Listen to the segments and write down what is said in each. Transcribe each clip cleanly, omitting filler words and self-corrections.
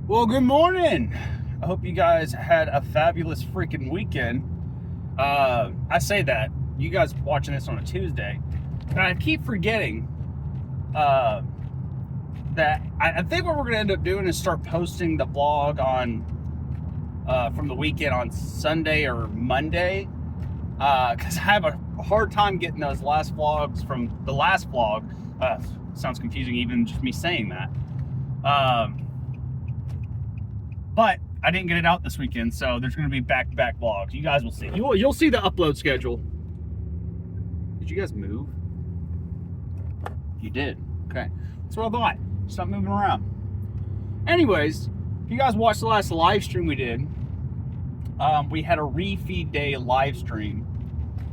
Well, good morning. I hope you guys had a fabulous freaking weekend. I say that. You guys watching this on a Tuesday. And I keep forgetting that I think what we're going to end up doing is start posting the vlog on from the weekend on Sunday or Monday. Because I have a hard time getting those last vlogs from the last vlog. Sounds confusing even just me saying that. But I didn't get it out this weekend, so there's going to be back-to-back vlogs. You guys will see. You'll see the upload schedule. Did you guys move? You did. Okay. That's what I thought. Stop moving around. Anyways, if you guys watched the last live stream we did, we had a refeed day live stream.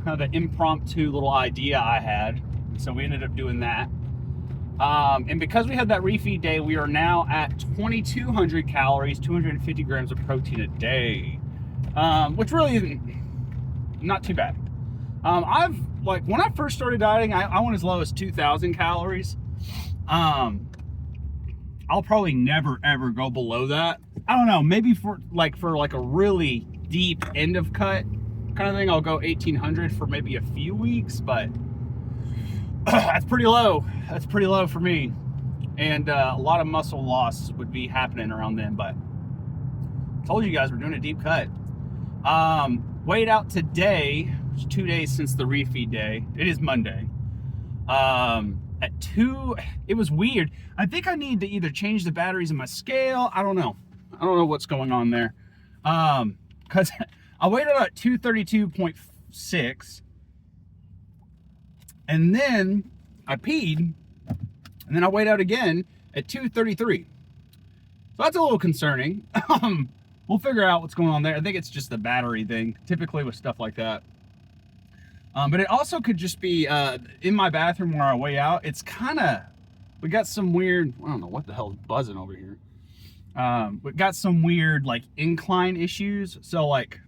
Kind of an impromptu little idea I had. So we ended up doing that. And because we had that refeed day, we are now at 2,200 calories, 250 grams of protein a day, which really isn't not too bad. When I first started dieting, I went as low as 2,000 calories. I'll probably never ever go below that. I don't know, maybe for a really deep end of cut kind of thing, I'll go 1,800 for maybe a few weeks, but that's pretty low. That's pretty low for me. And a lot of muscle loss would be happening around then, but I told you guys we're doing a deep cut. Weighed out today, which is 2 days since the refeed day. It is Monday. At 2, it was weird. I think I need to either change the batteries in my scale. I don't know. I don't know what's going on there. Because I weighed out at 232.6. And then I peed, and then I weighed out again at 233. So that's a little concerning. We'll figure out what's going on there. I think it's just the battery thing, typically with stuff like that. But it also could just be in my bathroom where I weigh out. It's kind of, we got some weird, I don't know what the hell is buzzing over here. We got some weird like incline issues. So like,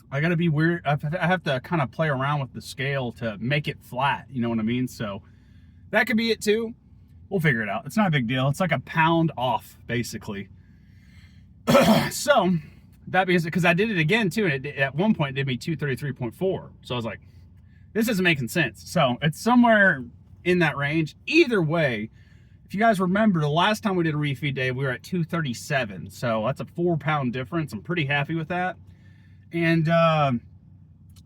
I gotta be weird. I have to kind of play around with the scale to make it flat. You know what I mean? So that could be it too. We'll figure it out. It's not a big deal. It's like a pound off, basically. So that means because I did it again too, and at one point it did me 233.4. So I was like, this isn't making sense. So it's somewhere in that range. Either way, if you guys remember, the last time we did a refeed day, we were at 237. So that's a 4-pound difference. I'm pretty happy with that. And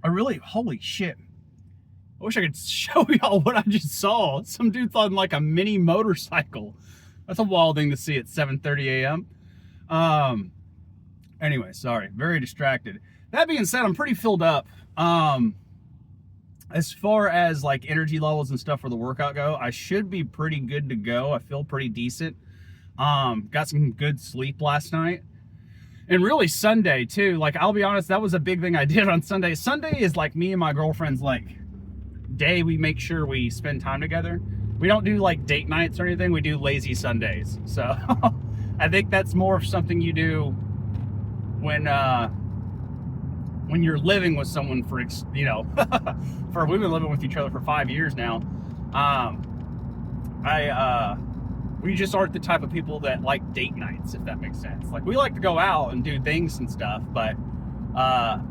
holy shit, I wish I could show y'all what I just saw. Some dude's on like a mini motorcycle. That's a wild thing to see at 7:30 a.m. Anyway, sorry, very distracted. That being said, I'm pretty filled up. As far as like energy levels and stuff for the workout go, I should be pretty good to go. I feel pretty decent. Got some good sleep last night. And really Sunday too, like I'll be honest, that was a big thing I did on Sunday. Sunday is like me and my girlfriend's like day we make sure we spend time together. We don't do like date nights or anything, we do lazy Sundays. So I think that's more of something you do when you're living with someone for, you know, we've been living with each other for 5 years now. We just aren't the type of people that like date nights, if that makes sense. Like we like to go out and do things and stuff, but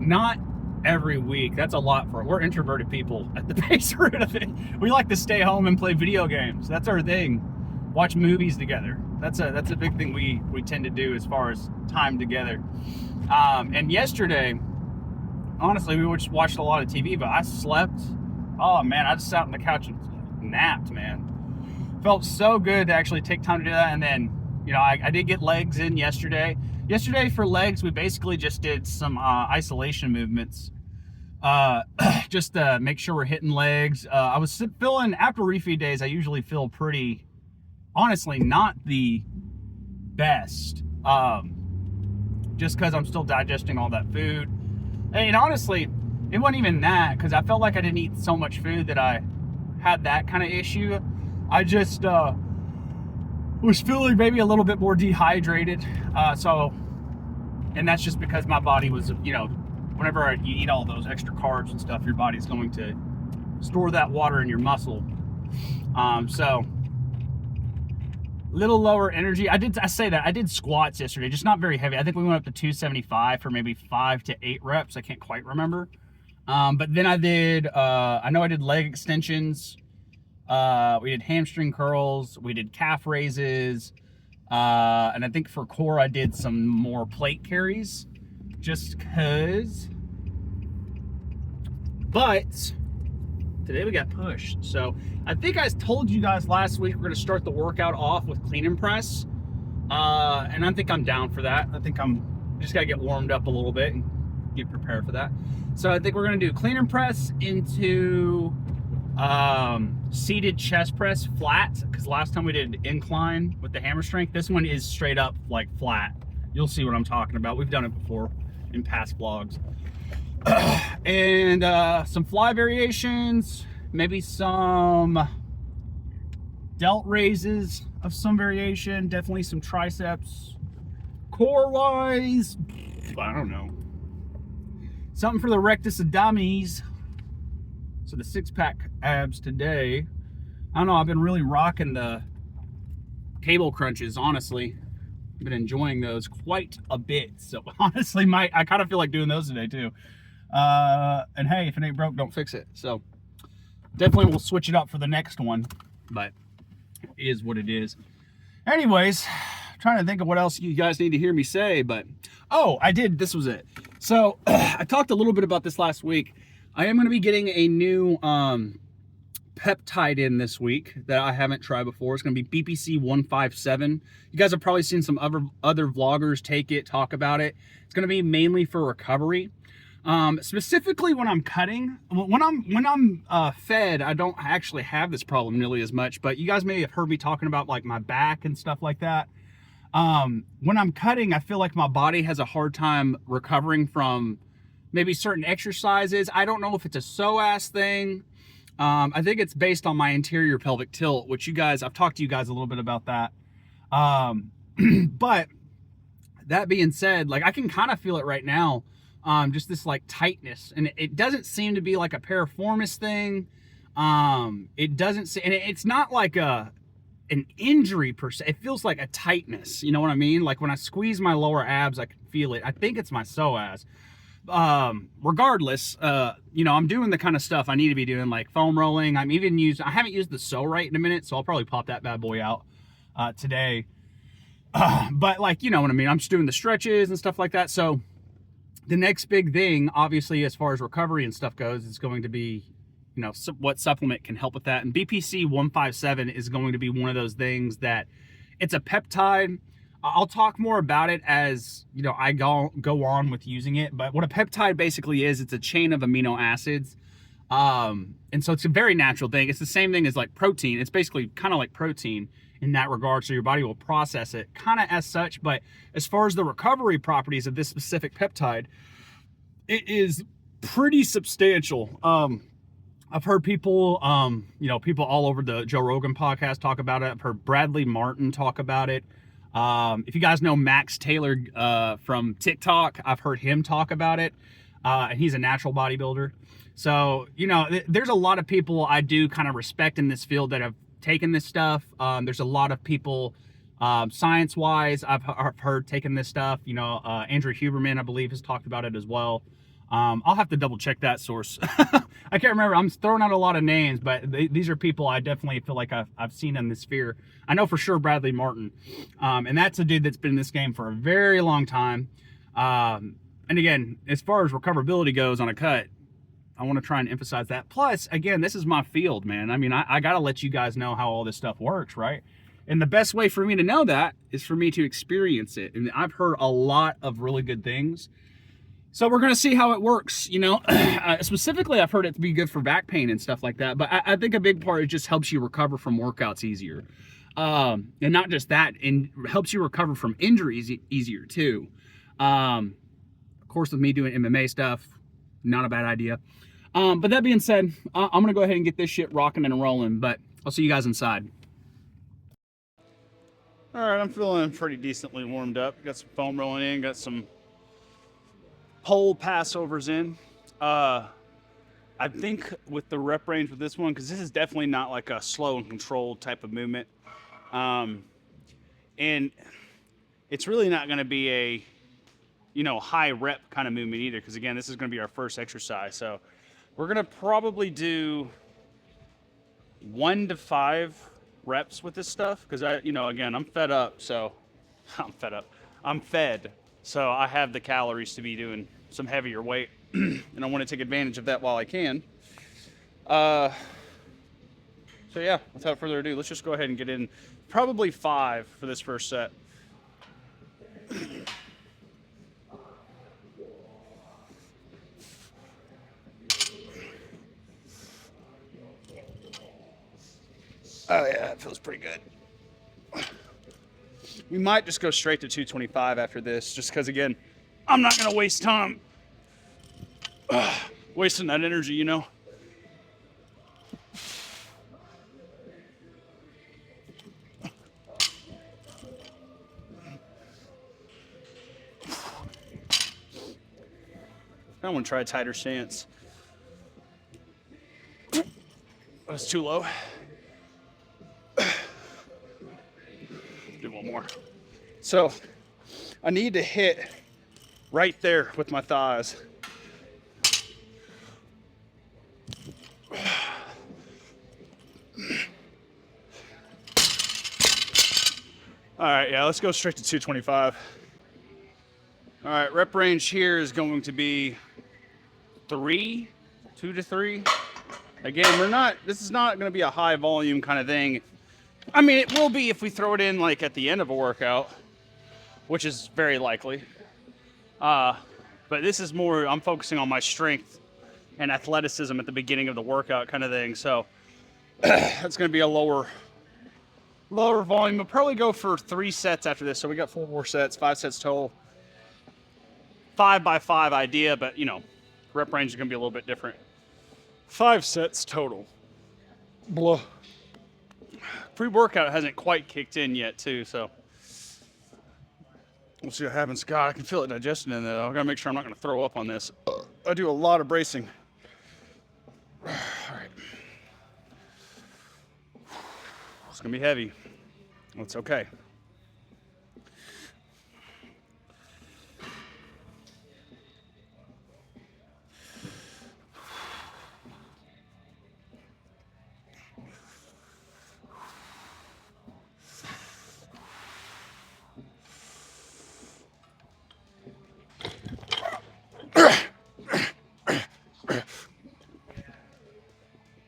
not every week. That's a lot we're introverted people at the base root of it. We like to stay home and play video games. That's our thing. Watch movies together. That's a big thing we tend to do as far as time together. And yesterday, honestly, we just watched a lot of TV, but I slept. Oh man, I just sat on the couch and napped, man. Felt so good to actually take time to do that. And then, you know, I did get legs in yesterday. Yesterday for legs, we basically just did some isolation movements just to make sure we're hitting legs. I was feeling, after refeed days, I usually feel pretty, honestly, not the best. Just because I'm still digesting all that food. And honestly, it wasn't even that, because I felt like I didn't eat so much food that I had that kind of issue. I just was feeling maybe a little bit more dehydrated. And that's just because my body was, you know, whenever you eat all those extra carbs and stuff, your body's going to store that water in your muscle. So little lower energy. I did squats yesterday, just not very heavy. I think we went up to 275 for maybe 5 to 8 reps. I can't quite remember. But then I did, I know I did leg extensions. We did hamstring curls. We did calf raises. And I think for core, I did some more plate carries just cause. But today we got pushed. So I think I told you guys last week we're gonna start the workout off with clean and press. And I think I'm down for that. I think I'm just gotta get warmed up a little bit and get prepared for that. So I think we're gonna do clean and press into seated chest press flat, because last time we did incline with the hammer strength. This one is straight up like flat. You'll see what I'm talking about. We've done it before in past vlogs. And some fly variations, maybe some delt raises of some variation, definitely some triceps. Core wise, I don't know, something for the rectus abdominis. So the 6-pack abs today. I don't know, I've been really rocking the cable crunches, honestly. I've been enjoying those quite a bit. So honestly, I kind of feel like doing those today too. And hey, if it ain't broke, don't fix it. So definitely we'll switch it up for the next one, but it is what it is. Anyways, trying to think of what else you guys need to hear me say, but oh, I did. This was it. So I talked a little bit about this last week. I am going to be getting a new peptide in this week that I haven't tried before. It's going to be BPC 157. You guys have probably seen some other vloggers take it, talk about it. It's going to be mainly for recovery. Specifically when I'm cutting, when I'm fed, I don't actually have this problem nearly as much, but you guys may have heard me talking about like my back and stuff like that. When I'm cutting, I feel like my body has a hard time recovering from maybe certain exercises. I don't know if it's a psoas thing. I think it's based on my anterior pelvic tilt, which I've talked to you guys a little bit about that. But that being said, like I can kind of feel it right now. Just this like tightness, and it doesn't seem to be like a piriformis thing. It doesn't, and it's not like an injury per se. It feels like a tightness. You know what I mean? Like when I squeeze my lower abs, I can feel it. I think it's my psoas. Regardless, I'm doing the kind of stuff I need to be doing, like foam rolling. I haven't used the Right in a minute, so I'll probably pop that bad boy out today. But like, you know what I mean? I'm just doing the stretches and stuff like that. So the next big thing, obviously, as far as recovery and stuff goes, is going to be, what supplement can help with that. And BPC 157 is going to be one of those things that it's a peptide. I'll talk more about it as, I go on with using it. But what a peptide basically is, it's a chain of amino acids. And so it's a very natural thing. It's the same thing as like protein. It's basically kind of like protein in that regard. So your body will process it kind of as such. But as far as the recovery properties of this specific peptide, it is pretty substantial. I've heard people, people all over the Joe Rogan podcast talk about it. I've heard Bradley Martin talk about it. If you guys know Max Taylor from TikTok, I've heard him talk about it. And he's a natural bodybuilder. So, there's a lot of people I do kind of respect in this field that have taken this stuff. There's a lot of people, science-wise, I've heard taking this stuff. Andrew Huberman, I believe, has talked about it as well. I'll have to double check that source. I can't remember. I'm throwing out a lot of names, but these are people I definitely feel like I've seen in this sphere. I know for sure Bradley Martin. And that's a dude that's been in this game for a very long time. And again, as far as recoverability goes on a cut, I want to try and emphasize that. Plus, again, this is my field, man. I mean, I got to let you guys know how all this stuff works, right? And the best way for me to know that is for me to experience it. And I've heard a lot of really good things. So we're going to see how it works, Specifically, I've heard it to be good for back pain and stuff like that. But I think a big part, it just helps you recover from workouts easier. And not just that, and helps you recover from injuries easier too. Of course, with me doing MMA stuff, not a bad idea. But that being said, I'm going to go ahead and get this shit rocking and rolling. But I'll see you guys inside. All right, I'm feeling pretty decently warmed up. Got some foam rolling in, got some pole passovers in. I think with the rep range with this one, because this is definitely not like a slow and controlled type of movement. And it's really not going to be a, you know, high rep kind of movement either, because again, this is going to be our first exercise. So we're going to probably do 1 to 5 reps with this stuff, because again, I'm fed up. So I'm fed. So I have the calories to be doing some heavier weight, and I want to take advantage of that while I can. So yeah, without further ado, let's just go ahead and get in probably 5 for this first set. Oh yeah, that feels pretty good. We might just go straight to 225 after this, just because again, I'm not gonna waste time wasting that energy, you know. I want to try a tighter stance. That's too low. Do one more. So I need to hit right there with my thighs. All right, yeah, let's go straight to 225. All right, rep range here is going to be 2 to 3. Again, this is not going to be a high volume kind of thing. I mean, it will be if we throw it in like at the end of a workout, which is very likely. But this is more, I'm focusing on my strength and athleticism at the beginning of the workout kind of thing. So that's going to be a lower volume. We'll probably go for 3 sets after this. So we got 4 more sets, 5 sets total. 5 by 5 idea, but you know, rep range is going to be a little bit different. 5 sets total. Blah. Pre-workout hasn't quite kicked in yet too, so we'll see what happens. God, I can feel it digesting in there. I gotta make sure I'm not gonna throw up on this. I do a lot of bracing. All right. It's gonna be heavy. It's okay.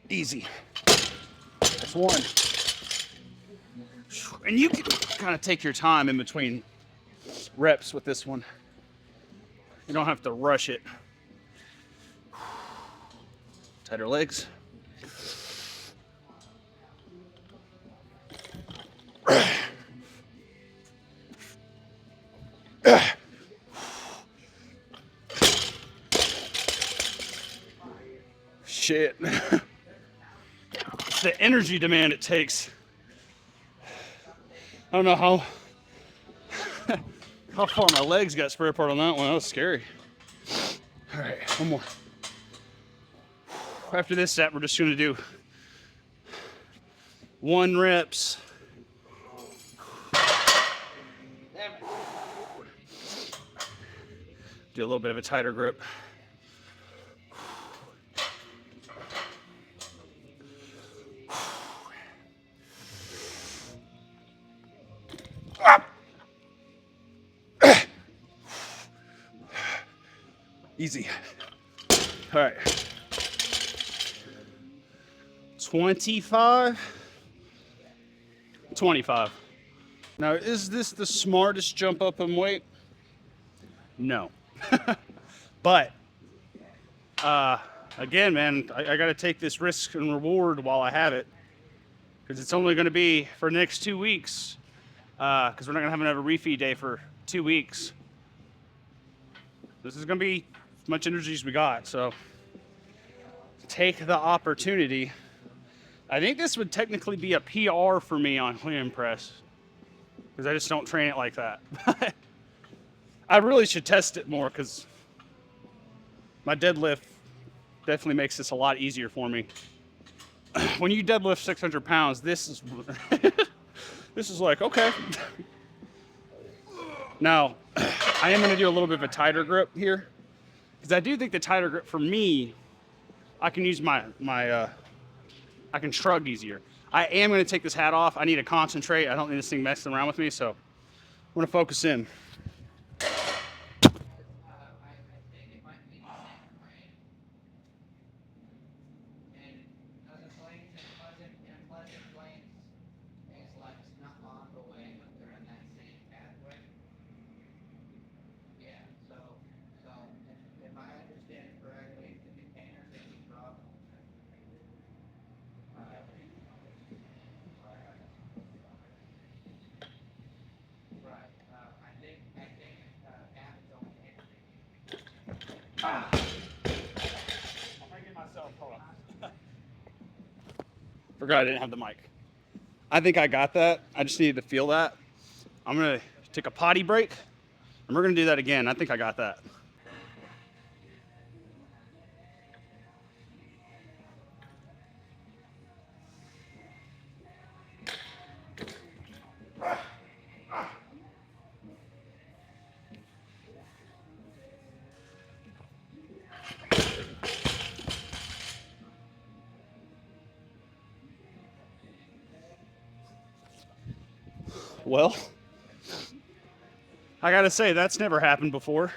Easy. That's 1. And you can kind of take your time in between reps with this one. You don't have to rush it. Tighter legs. Shit. The energy demand it takes. I don't know how far my legs got spread apart on that one. That was scary. All right, 1 more. After this set, we're just gonna do 1 reps. Do a little bit of a tighter grip. Easy. All right. 25. Now, is this the smartest jump up in weight? No. But, again, man, I got to take this risk and reward while I have it. Because it's only going to be for the next 2 weeks. Because we're not going to have another refeed day for 2 weeks. This is going to be as much energy as we got, so take the opportunity. I think this would technically be a PR for me on clean and press, because I just don't train it like that. I really should test it more, because my deadlift definitely makes this a lot easier for me. When you deadlift 600 pounds, this is this is like, okay, Now, I am gonna do a little bit of a tighter grip here, because I do think the tighter grip for me, I can use I can shrug easier. I am gonna take this hat off. I need to concentrate. I don't need this thing messing around with me, so I'm gonna focus in. I'm making myself, hold on. Forgot I didn't have the mic. I think I got that. I just needed to feel that. I'm gonna take a potty break, and we're gonna do that again. I think I got that. Well, I gotta say, that's never happened before.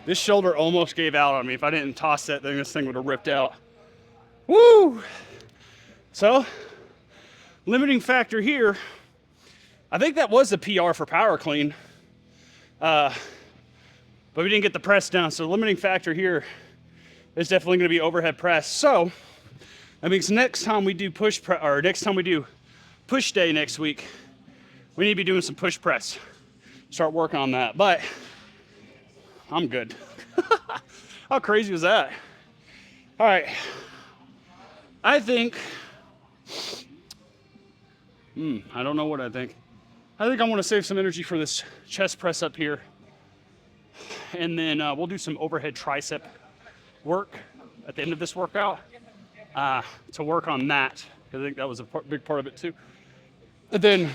This shoulder almost gave out on me. If I didn't toss that thing, this thing would have ripped out. Woo! So, limiting factor here, I think that was the PR for power clean. But we didn't get the press down, so limiting factor here is definitely gonna be overhead press. So, that means next time we do push day next week, we need to be doing some push press. Start working on that, but I'm good. How crazy was that? All right, I think, I don't know what I think. I think I want to save some energy for this chest press up here. And then we'll do some overhead tricep work at the end of this workout to work on that. I think that was a big part of it too. And then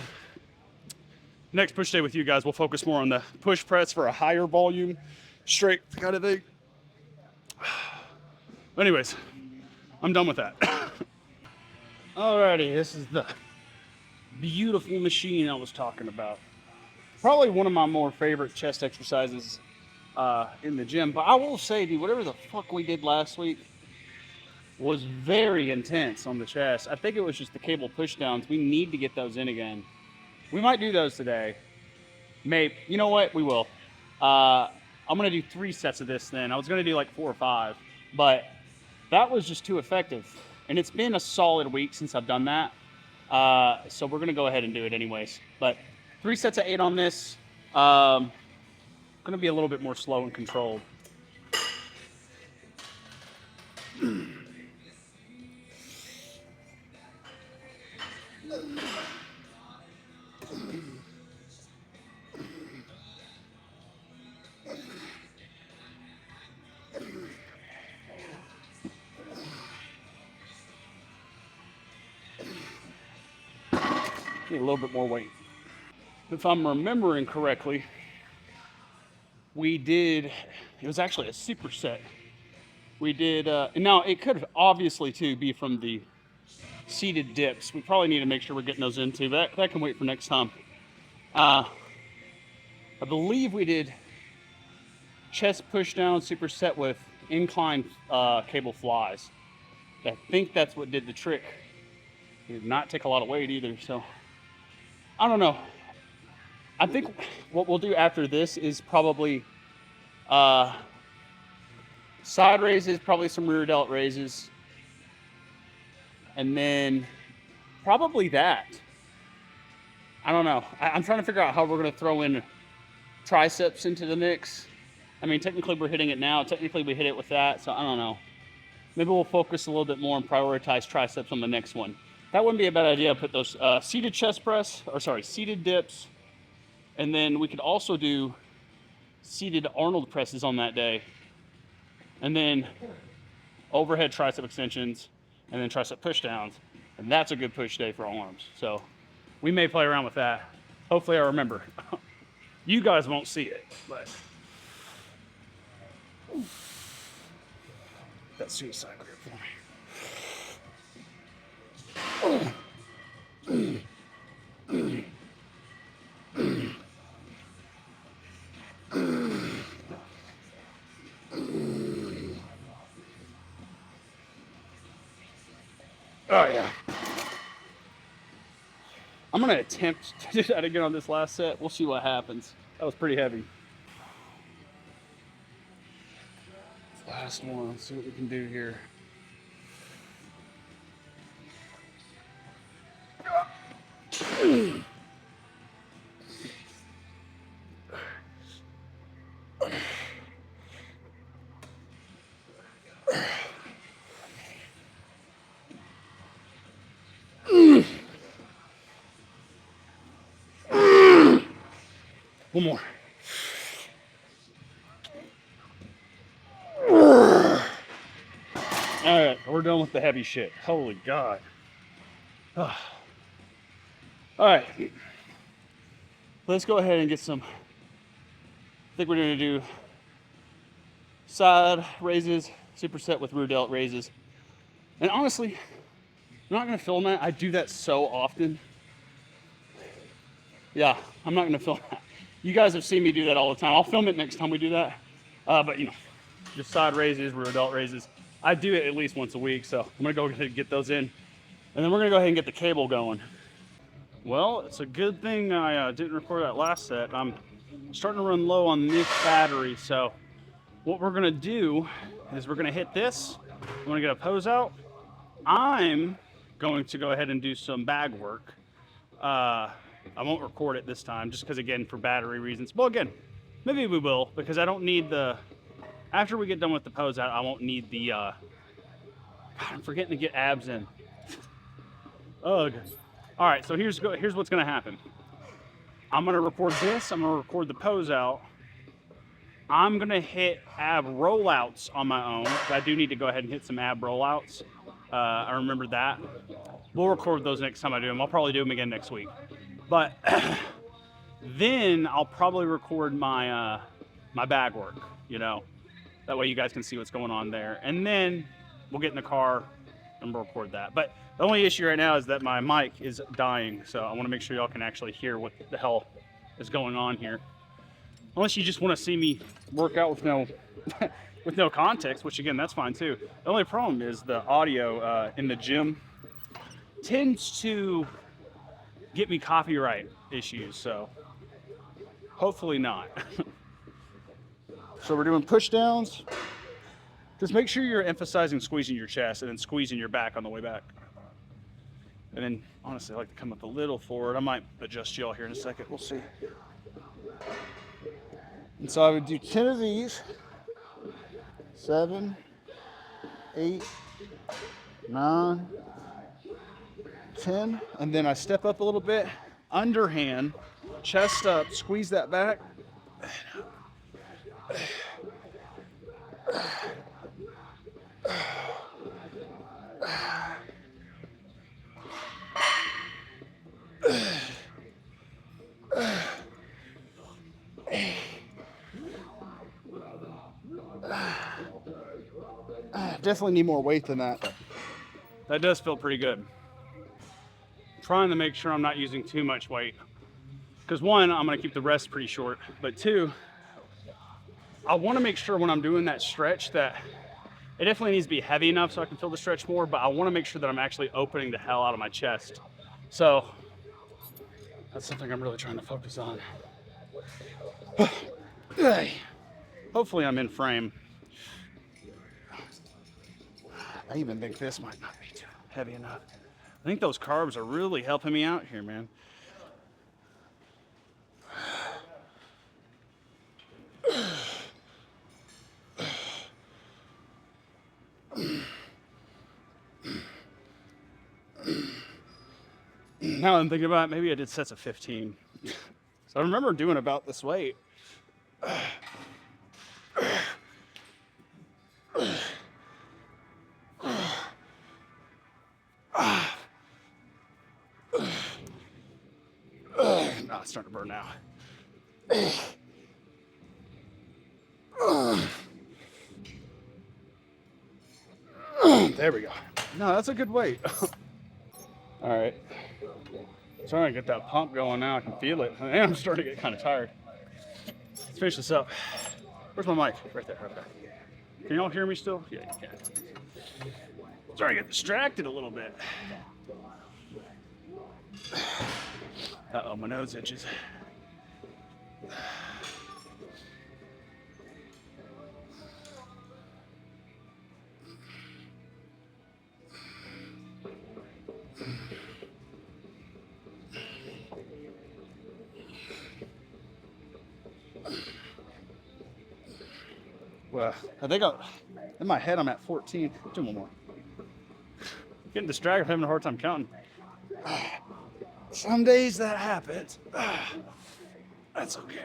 next push day with you guys, we'll focus more on the push press for a higher volume, strength kind of thing. Anyways, I'm done with that. Alrighty, this is the beautiful machine I was talking about. Probably one of my more favorite chest exercises in the gym. But I will say, dude, whatever the fuck we did last week was very intense on the chest. I think it was just the cable push downs. We need to get those in again. We might do those today. Maybe. You know what? We will. I'm going to do 3 sets of this then. I was going to do like 4 or 5. But that was just too effective. And it's been a solid week since I've done that. So we're going to go ahead and do it anyways. But 3 sets of 8 on this. Going to be a little bit more slow and controlled. Need a little bit more weight. If I'm remembering correctly, we did, it was actually a superset. We did, and now it could obviously too be from the seated dips. We probably need to make sure we're getting those into, but that can wait for next time. I believe we did chest push down superset with incline cable flies. I think that's what did the trick. It did not take a lot of weight either, so I don't know. I think what we'll do after this is probably side raises, probably some rear delt raises, and then probably that. I don't know. I'm trying to figure out how we're going to throw in triceps into the mix. I mean, technically we're hitting it now. Technically we hit it with that, so I don't know. Maybe we'll focus a little bit more and prioritize triceps on the next one. That wouldn't be a bad idea. Put those seated chest press, or sorry, seated dips. And then we could also do seated Arnold presses on that day. And then overhead tricep extensions, and then tricep push downs. And that's a good push day for arms. So we may play around with that. Hopefully I remember. You guys won't see it, but that suicide grip for me. Oh yeah. I'm gonna attempt to do that again on this last set. We'll see what happens. That was pretty heavy. Last one, let's see what we can do here. One more. All right, we're done with the heavy shit. Holy God. All right, let's go ahead and get some. I think we're gonna do side raises, superset with rear delt raises. And honestly, I'm not gonna film that. I do that so often. Yeah, I'm not gonna film that. You guys have seen me do that all the time. I'll film it next time we do that. But you know, just side raises, rear delt raises. I do it at least once a week, so I'm gonna go ahead and get those in. And then we're gonna go ahead and get the cable going. Well, it's a good thing I didn't record that last set. I'm starting to run low on this battery, so what we're gonna do is we're gonna hit this. I'm gonna get a pose out. I'm going to go ahead and do some bag work. I won't record it this time just because, again, for battery reasons. Well, again, maybe we will, because I don't need the, after we get done with the pose out, I won't need the, God, I'm forgetting to get abs in. Ugh. All right, so here's what's gonna happen. I'm gonna record this, I'm gonna record the pose out. I'm gonna hit ab rollouts on my own. I do need to go ahead and hit some ab rollouts. I remember that. We'll record those next time I do them. I'll probably do them again next week. But then I'll probably record my my bag work, you know. That way you guys can see what's going on there. And then we'll get in the car and we'll record that. But the only issue right now is that my mic is dying. So I want to make sure y'all can actually hear what the hell is going on here. Unless you just want to see me work out with no with no context, which again, that's fine too. The only problem is the audio in the gym tends to get me copyright issues, so hopefully not. So we're doing push downs. Just make sure you're emphasizing squeezing your chest and then squeezing your back on the way back. And then honestly, I like to come up a little forward. I might adjust y'all here in a second, we'll see. And so I would do 10 of these, 7, 8, 9, 10, and then I step up a little bit, underhand, chest up, squeeze that back. Definitely need more weight than that. That does feel pretty good. Trying to make sure I'm not using too much weight. Because one, I'm gonna keep the rest pretty short, but two, I wanna make sure when I'm doing that stretch that it definitely needs to be heavy enough so I can feel the stretch more, but I wanna make sure that I'm actually opening the hell out of my chest. So that's something I'm really trying to focus on. Hopefully I'm in frame. I even think this might not be too heavy enough. I think those carbs are really helping me out here, man. Now I'm thinking about it, maybe I did sets of 15. So I remember doing about this weight. Oh, it's starting to burn now. There we go. No, that's a good weight. All right. Trying to get that pump going now. I can feel it. And I'm starting to get kind of tired. Let's finish this up. Where's my mic? Right there. Okay. Can y'all hear me still? Yeah, you can. Starting to get distracted a little bit. Uh-oh, my nose itches. Well, I think in my head I'm at 14. Do one more. Getting distracted, having a hard time counting. Some days that happens. That's okay.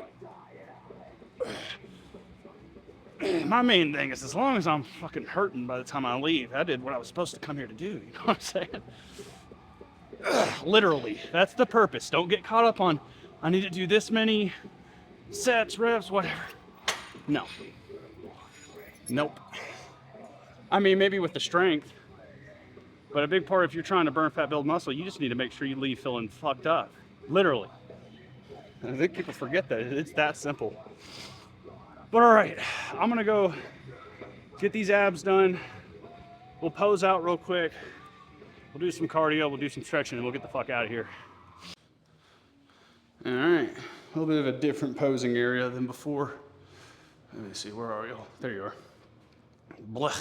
My main thing is as long as I'm fucking hurting by the time I leave, I did what I was supposed to come here to do. You know what I'm saying? Literally, that's the purpose. Don't get caught up on, I need to do this many sets, reps, whatever. No. Nope. I mean, maybe with the strength, but a big part if you're trying to burn fat, build muscle, you just need to make sure you leave feeling fucked up. Literally. I think people forget that. It's that simple. But all right, I'm gonna go get these abs done. We'll pose out real quick. We'll do some cardio, we'll do some stretching, and we'll get the fuck out of here. All right, a little bit of a different posing area than before. Let me see, where are you? There you are. Blah.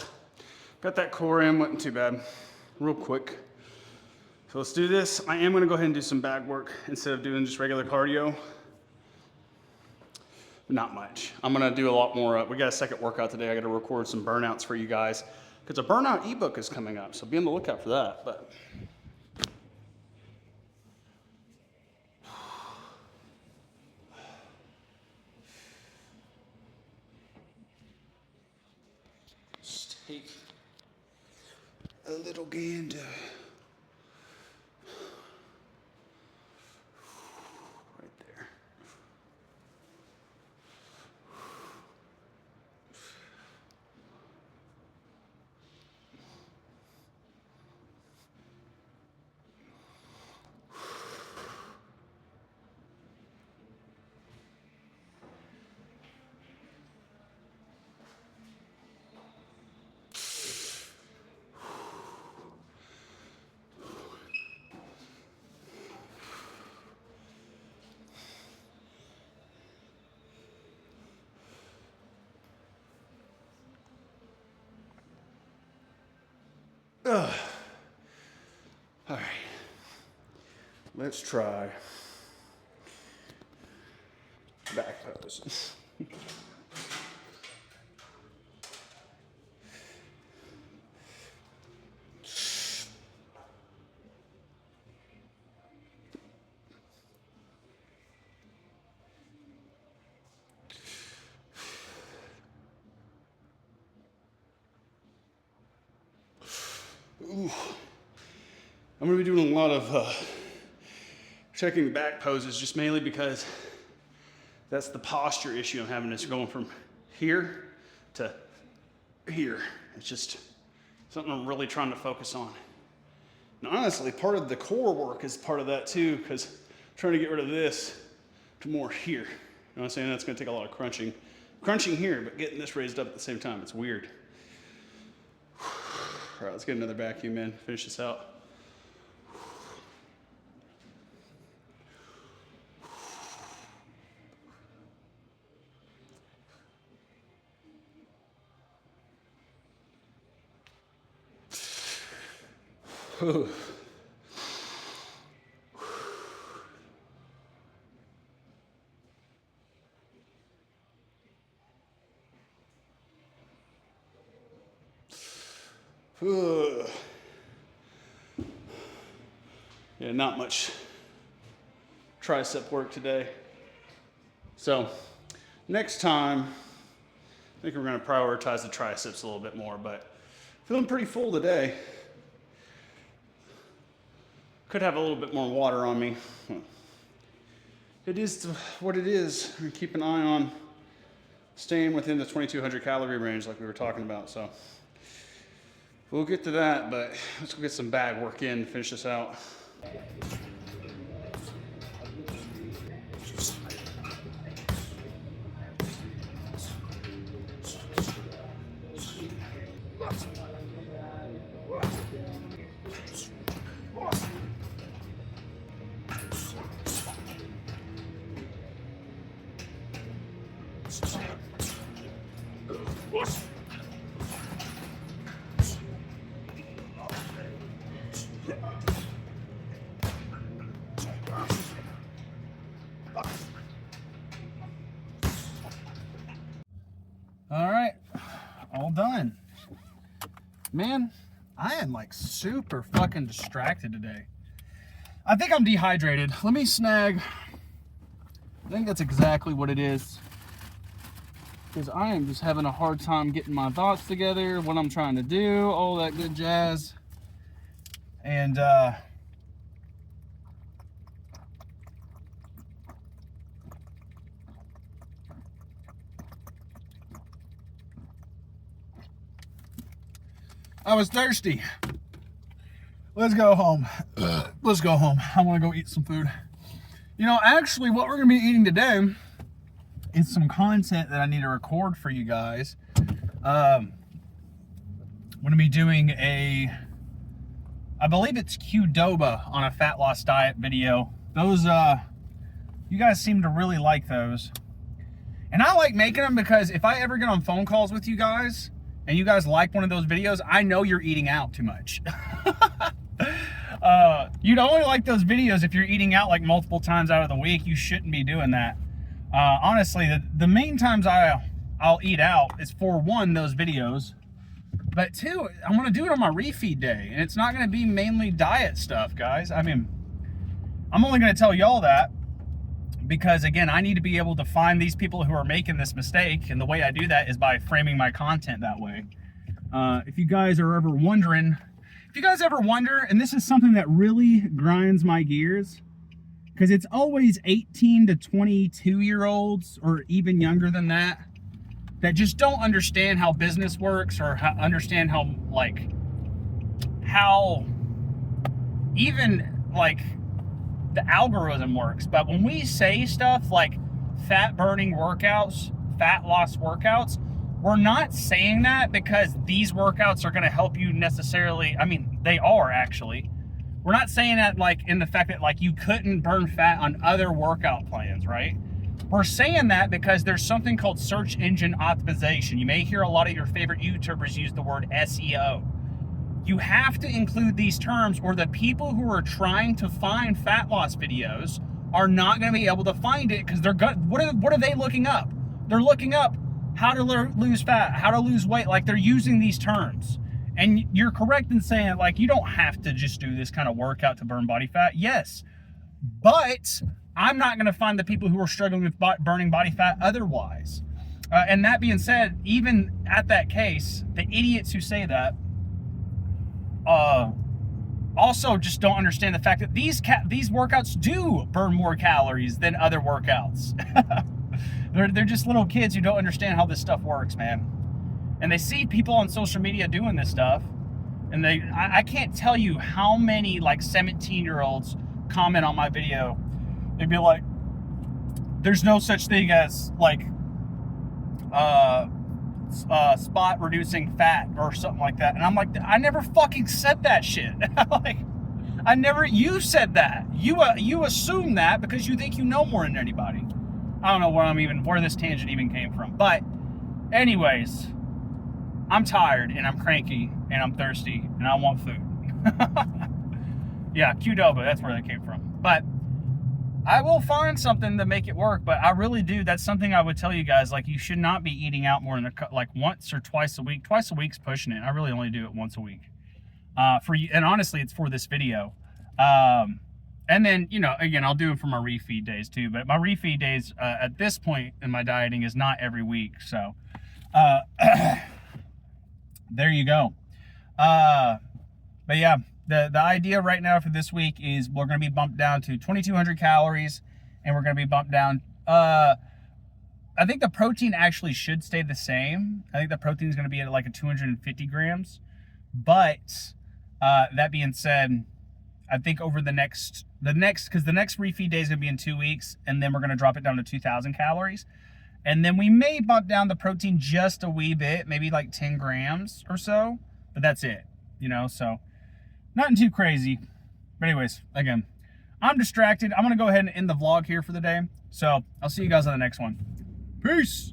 Got that core in, wasn't too bad. Real quick. So let's do this. I am gonna go ahead and do some back work instead of doing just regular cardio. Not much. I'm gonna do a lot more. We got a second workout today. I gotta record some burnouts for you guys because a burnout ebook is coming up. So be on the lookout for that. But just take a little gander. Right there. Ugh. All right, let's try back pose. Ooh. I'm going to be doing a lot of checking back poses just mainly because that's the posture issue I'm having. Is going from here to here. It's just something I'm really trying to focus on. And honestly, part of the core work is part of that too, because I'm trying to get rid of this to more here. You know what I'm saying? That's going to take a lot of crunching. Crunching here, but getting this raised up at the same time. It's weird. All right, let's get another vacuum in, finish this out. Yeah, not much tricep work today. So next time, I think we're gonna prioritize the triceps a little bit more, but feeling pretty full today. Could have a little bit more water on me. it is what it is. We keep an eye on staying within the 2200 calorie range like we were talking about. So we'll get to that, but let's go get some bag work in to finish this out. All right, all done. Man, I am like super fucking distracted today. I think I'm dehydrated. Let me snag. I think that's exactly what it is. Because I am just having a hard time getting my thoughts together, what I'm trying to do, all that good jazz. And I was thirsty. Let's go home. Let's go home. I want to go eat some food. You know, actually, what we're going to be eating today is some content that I need to record for you guys. I'm going to be doing I believe it's Qdoba on a fat loss diet video. Those, you guys seem to really like those. And I like making them because if I ever get on phone calls with you guys, and you guys like one of those videos, I know you're eating out too much. You'd only like those videos if you're eating out like multiple times out of the week. You shouldn't be doing that. Honestly, the main times I'll eat out is for one, those videos, but two, I'm gonna do it on my refeed day, and it's not gonna be mainly diet stuff, guys. I mean, I'm only gonna tell y'all that because again, I need to be able to find these people who are making this mistake, and the way I do that is by framing my content that way. If you guys are ever wondering, and this is something that really grinds my gears, because it's always 18 to 22 year olds or even younger than that just don't understand how business works, or understand how even like the algorithm works. But when we say stuff like fat burning workouts, fat loss workouts, we're not saying that because these workouts are going to help you necessarily. I mean, they are actually. We're not saying that like in the fact that like you couldn't burn fat on other workout plans, right? We're saying that because there's something called search engine optimization. You may hear a lot of your favorite YouTubers use the word SEO. You have to include these terms, or the people who are trying to find fat loss videos are not going to be able to find it, because they're what are they looking up? They're looking up how to lose fat, how to lose weight. Like, they're using these terms. And you're correct in saying, like, you don't have to just do this kind of workout to burn body fat. Yes, but I'm not going to find the people who are struggling with burning body fat otherwise. And that being said, even at that case, the idiots who say that also just don't understand the fact that these workouts do burn more calories than other workouts. They're just little kids who don't understand how this stuff works, man. And they see people on social media doing this stuff, and I can't tell you how many like 17-year-olds comment on my video. They'd be like, there's no such thing as like spot reducing fat or something like that. And I'm like, I never fucking said that shit. Like, you said that. You assume that because you think you know more than anybody. I don't know where this tangent even came from. But anyways, I'm tired and I'm cranky and I'm thirsty and I want food. Yeah, Qdoba, that's where that came from. But I will find something to make it work, but I really do. That's something I would tell you guys. Like, you should not be eating out more than like once or twice a week. Twice a week's pushing it. I really only do it once a week. For you, and honestly, it's for this video. And then, you know, again, I'll do it for my refeed days too. But my refeed days at this point in my dieting is not every week. So there you go. But yeah. The idea right now for this week is we're going to be bumped down to 2,200 calories and we're going to be bumped down. I think the protein actually should stay the same. I think the protein is going to be at like a 250 grams. But that being said, I think over because the next refeed day is going to be in 2 weeks, and then we're going to drop it down to 2,000 calories. And then we may bump down the protein just a wee bit, maybe like 10 grams or so, but that's it, you know, so nothing too crazy. But anyways, again, I'm distracted. I'm going to go ahead and end the vlog here for the day. So I'll see you guys on the next one. Peace.